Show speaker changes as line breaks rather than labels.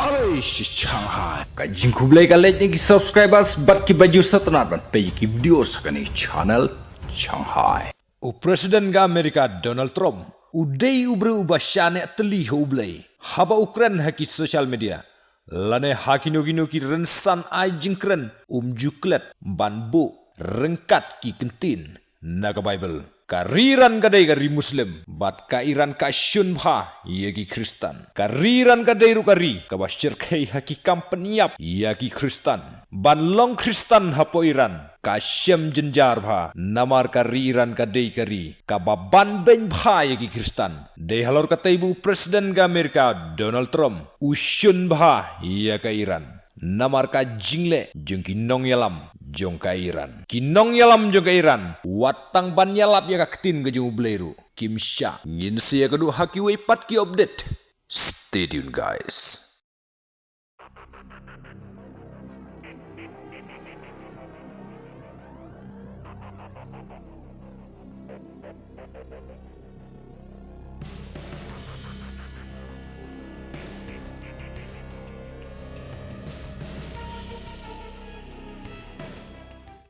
Alice Shanghai. Kajing kublai kalet ni subscribers bat ki baju satnat bat pe ki video sakani channel Shanghai.
Presiden ga Amerika Donald Trump udai ubre ubashane teli hublai haba Ukraine haki social media lane haki nogino ki rensan ai jingkren juklet banbu rengkat ki kentin naga Bible kariran kadai kari Muslim bat ka Iran ka syun bha yagi Kristen kariran kadai rukari ka basyir kai haki kampanyap yagi Kristen ban long Kristen hapo Iran ka syem jenjar bha namar kari Iran kadai kari ka baban ben bha yagi Kristen de halor katai bu Presiden ga Amerika Donald Trump usyun bha yaga Iran namar ka jingle jeng kinong yalam jong ka Iran kinong yalam jong ka Iran watang ban yalap ya ka ketin ke jong ubleru Kim Sha ngin sia kedu haki we pat ki update. Stay tuned guys.